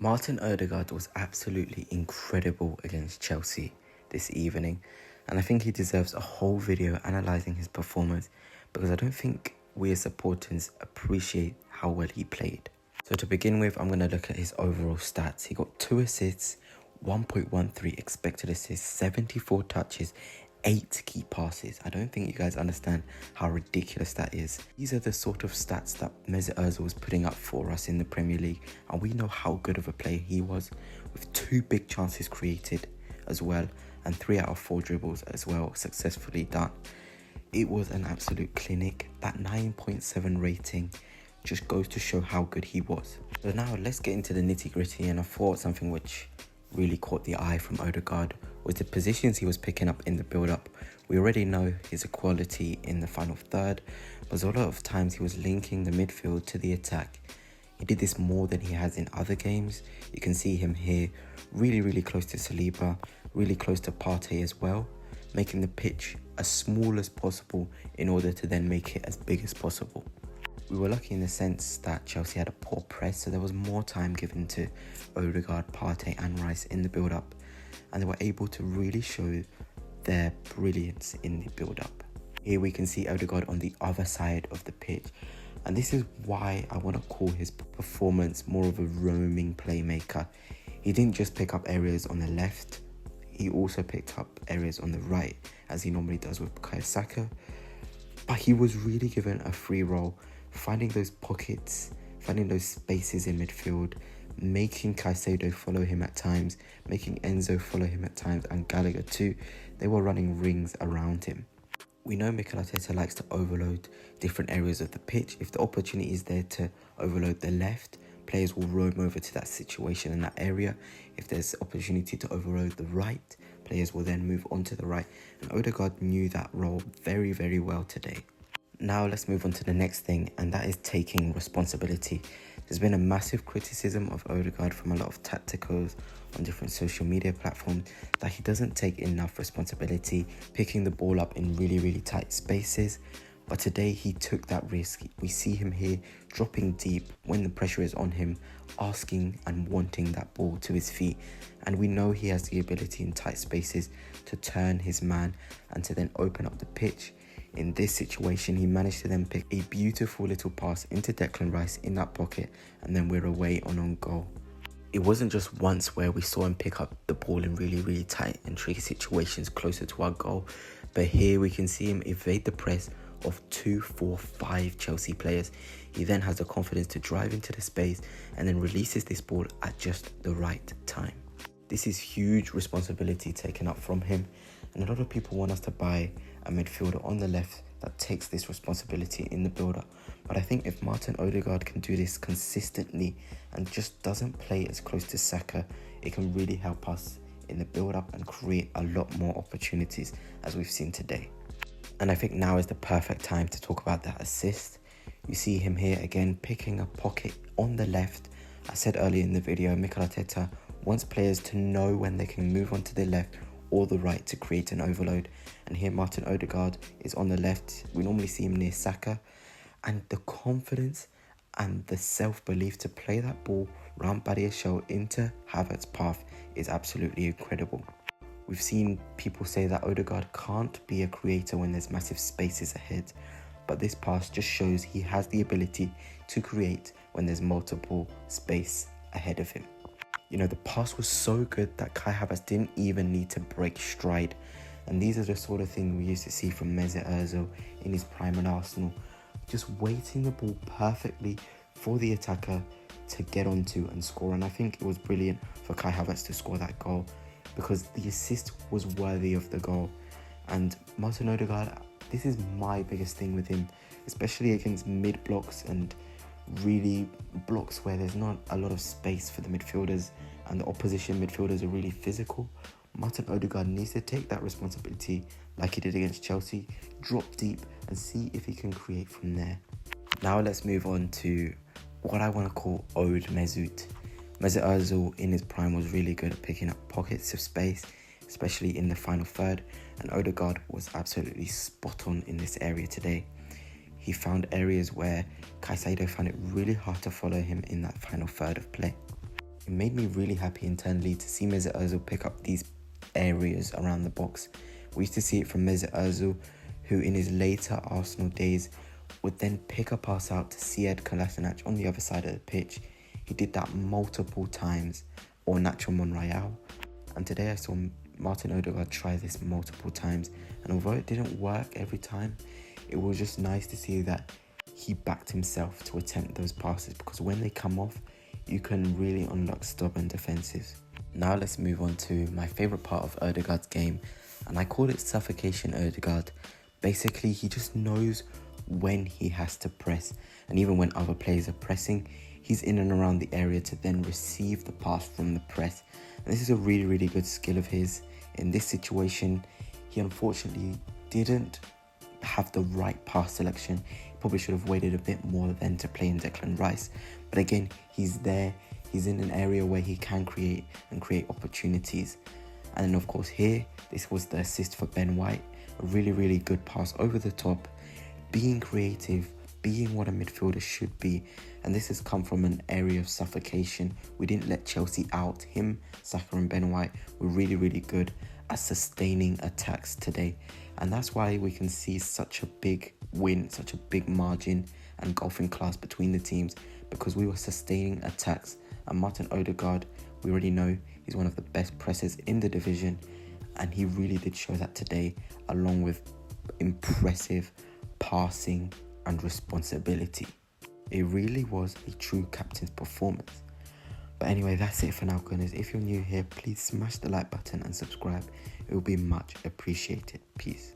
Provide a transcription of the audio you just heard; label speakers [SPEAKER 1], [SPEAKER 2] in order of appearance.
[SPEAKER 1] Martin Ødegaard was absolutely incredible against Chelsea this evening, and I think he deserves a whole video analysing his performance because I don't think we as supporters appreciate how well he played. So to begin with, I'm going to look at his overall stats. He got 2 assists, 1.13 expected assists, 74 touches, 8 key passes. I don't think you guys understand how ridiculous that is. These are the sort of stats that Mesut Özil was putting up for us in the Premier League, and we know how good of a player he was, with 2 big chances created as well, and 3 out of 4 dribbles as well successfully done. It was an absolute clinic. That 9.7 rating just goes to show how good he was. So now let's get into the nitty-gritty, and I thought something which really caught the eye from Ødegaard was the positions he was picking up in the build-up. We already know his equality in the final third, but a lot of times he was linking the midfield to the attack. He did this more than he has in other games. You can see him here really close to Saliba, really close to Partey as well, making the pitch as small as possible in order to then make it as big as possible. We were lucky in the sense that Chelsea had a poor press, so there was more time given to Ødegaard, Partey and Rice in the build-up, and they were able to really show their brilliance in the build-up. Here we can see Ødegaard on the other side of the pitch, and this is why I want to call his performance more of a roaming playmaker. He didn't just pick up areas on the left, he also picked up areas on the right, as he normally does with Bukayo Saka, but he was really given a free role, finding those pockets, finding those spaces in midfield, making Caicedo follow him at times, making Enzo follow him at times, and Gallagher too. They were running rings around him. We know Mikel Arteta likes to overload different areas of the pitch. If the opportunity is there to overload the left, players will roam over to that situation in that area. If there's opportunity to overload the right, players will then move on to the right. And Ødegaard knew that role very well today. Now let's move on to the next thing, and that is taking responsibility. There's been a massive criticism of Ødegaard from a lot of tacticals on different social media platforms that he doesn't take enough responsibility picking the ball up in really tight spaces. But today he took that risk. We see him here dropping deep when the pressure is on him, asking and wanting that ball to his feet. And we know he has the ability in tight spaces to turn his man and to then open up the pitch. In this situation, he managed to then pick a beautiful little pass into Declan Rice in that pocket, and then we're away on goal. It wasn't just once where we saw him pick up the ball in really tight and tricky situations closer to our goal, but here we can see him evade the press of 2, 4, 5 Chelsea players. He then has the confidence to drive into the space and then releases this ball at just the right time. This is huge responsibility taken up from him, and a lot of people want us to buy a midfielder on the left that takes this responsibility in the build-up. But I think if Martin Ødegaard can do this consistently and just doesn't play as close to Saka, it can really help us in the build-up and create a lot more opportunities as we've seen today. And I think now is the perfect time to talk about that assist. You see him here again picking a pocket on the left. I said earlier in the video, Mikel Arteta wants players to know when they can move on to the left or the right to create an overload. And here Martin Ødegaard is on the left. We normally see him near Saka. And the confidence and the self-belief to play that ball round Badiashile into Havertz's path is absolutely incredible. We've seen people say that Ødegaard can't be a creator when there's massive spaces ahead, but this pass just shows he has the ability to create when there's multiple space ahead of him. You know, the pass was so good that Kai Havertz didn't even need to break stride, and these are the sort of thing we used to see from Mesut Özil in his prime at Arsenal, just waiting the ball perfectly for the attacker to get onto and score. And I think it was brilliant for Kai Havertz to score that goal, because the assist was worthy of the goal. And Martin Ødegaard, this is my biggest thing with him, especially against mid blocks and really blocks where there's not a lot of space for the midfielders and the opposition midfielders are really physical. Martin Ødegaard needs to take that responsibility like he did against Chelsea, drop deep and see if he can create from there. Now let's move on to what I want to call Ode Mesut. Mesut Özil in his prime was really good at picking up pockets of space, especially in the final third, and Ødegaard was absolutely spot on in this area today. He found areas where Caicedo found it really hard to follow him in that final third of play. It made me really happy internally to see Mesut Özil pick up these areas around the box. We used to see it from Mesut Özil, who in his later Arsenal days would then pick a pass out to Kolasinac on the other side of the pitch. He did that multiple times, or Nacho Monreal. And today I saw Martin Ødegaard try this multiple times, and although it didn't work every time, it was just nice to see that he backed himself to attempt those passes, because when they come off, you can really unlock stubborn defenses. Now let's move on to my favourite part of Ødegaard's game, and I call it Suffocating Ødegaard. Basically, he just knows when he has to press, and even when other players are pressing, he's in and around the area to then receive the pass from the press. And this is a really good skill of his. In this situation, he unfortunately didn't have the right pass selection. He probably should have waited a bit more then to play in Declan Rice. But again, he's there. He's in an area where he can create opportunities. And then of course here, this was the assist for Ben White. A really good pass over the top, being creative, being what a midfielder should be. And this has come from an area of suffocation. We didn't let Chelsea out. Him, Saka and Ben White were really good at sustaining attacks today. And that's why we can see such a big win, such a big margin and golfing class between the teams, because we were sustaining attacks. And Martin Ødegaard, we already know he's one of the best pressers in the division, and he really did show that today, along with impressive passing and responsibility. It really was a true captain's performance. But anyway, that's it for now, gunners. If you're new here, please smash the like button and subscribe. It will be much appreciated. Peace.